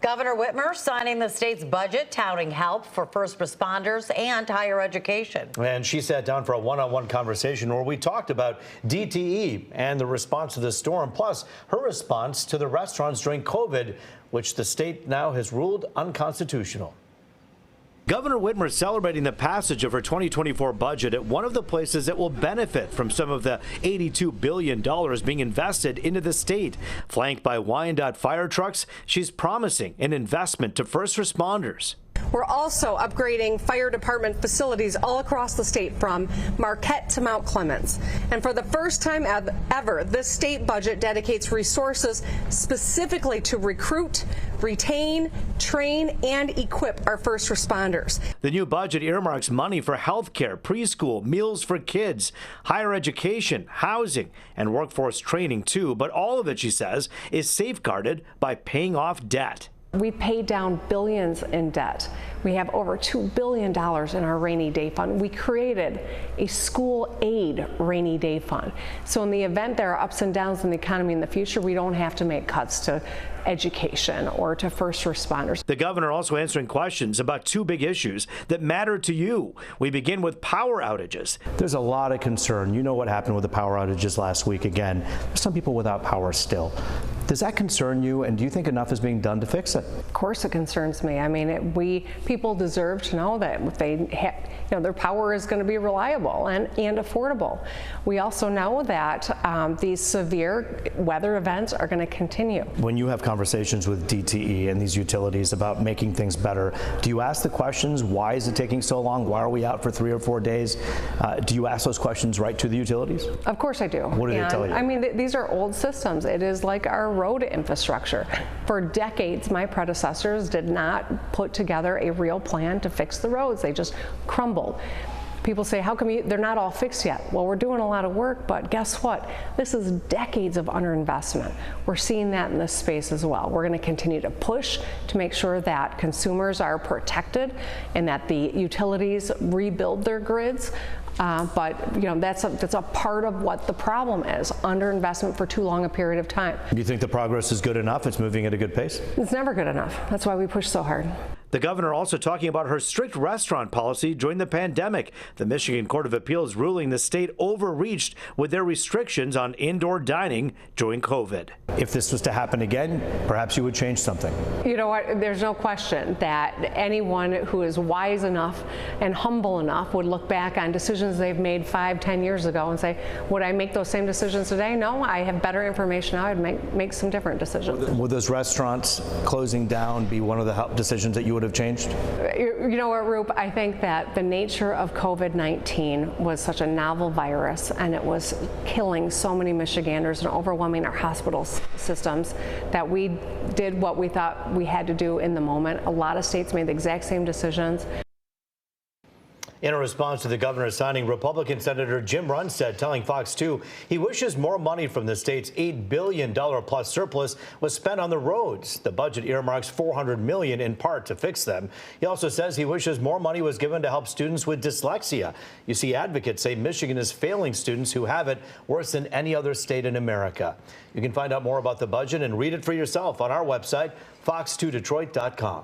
Governor Whitmer signing the state's budget, touting help for first responders and higher education. And she sat down for a one-on-one conversation where we talked about DTE and the response to the storm, plus her response to the restaurants during COVID, which the state now has ruled unconstitutional. Governor Whitmer celebrating the passage of her 2024 budget at one of the places that will benefit from some of the $82 billion being invested into the state. Flanked by Wyandotte fire trucks, she's promising an investment to first responders. We're also upgrading fire department facilities all across the state from Marquette to Mount Clemens. And for the first time ever, this state budget dedicates resources specifically to recruit, retain, train, and equip our first responders. The new budget earmarks money for health care, preschool, meals for kids, higher education, housing, and workforce training too. But all of it, she says, is safeguarded by paying off debt. We paid down billions in debt. We have over $2 billion in our rainy day fund. We created a school aid rainy day fund. So in the event there are ups and downs in the economy in the future, we don't have to make cuts to education or to first responders. The governor also answering questions about two big issues that matter to you. We begin with power outages. There's a lot of concern. You know what happened with the power outages last week again. There's some people without power still. Does that concern you, and do you think enough is being done to fix it? Of course it concerns me. I mean, people deserve to know that if they their power is going to be reliable and affordable. We also know that these severe weather events are going to continue. When you have conversations with DTE and these utilities about making things better, do you ask the questions, why is it taking so long? Why are we out for 3 or 4 days? Do you ask those questions right to the utilities? Of course I do. What do they tell you? I mean, these are old systems. It is like our road infrastructure. For decades, my predecessors did not put together a real plan to fix the roads. They just crumbled. People say, how come they're not all fixed yet? Well, we're doing a lot of work, but guess what? This is decades of underinvestment. We're seeing that in this space as well. We're going to continue to push to make sure that consumers are protected and that the utilities rebuild their grids. But that's a part of what the problem is, underinvestment for too long a period of time. Do you think the progress is good enough? It's moving at a good pace? It's never good enough. That's why we push so hard. The governor also talking about her strict restaurant policy during the pandemic. The Michigan Court of Appeals ruling the state overreached with their restrictions on indoor dining during COVID. If this was to happen again, perhaps you would change something. You know what? There's no question that anyone who is wise enough and humble enough would look back on decisions they've made 5, 10 years ago and say, would I make those same decisions today? No, I have better information now. I'd make some different decisions. Would those restaurants closing down be one of the decisions that you would have changed? You know what, Roop, I think that the nature of COVID-19 was such a novel virus, and it was killing so many Michiganders and overwhelming our hospital systems, that we did what we thought we had to do in the moment. A lot of states made the exact same decisions. In a response to the governor signing, Republican Senator Jim Runstead telling Fox 2 he wishes more money from the state's $8 billion plus surplus was spent on the roads. The budget earmarks $400 million in part to fix them. He also says he wishes more money was given to help students with dyslexia. You see, advocates say Michigan is failing students who have it worse than any other state in America. You can find out more about the budget and read it for yourself on our website, fox2detroit.com.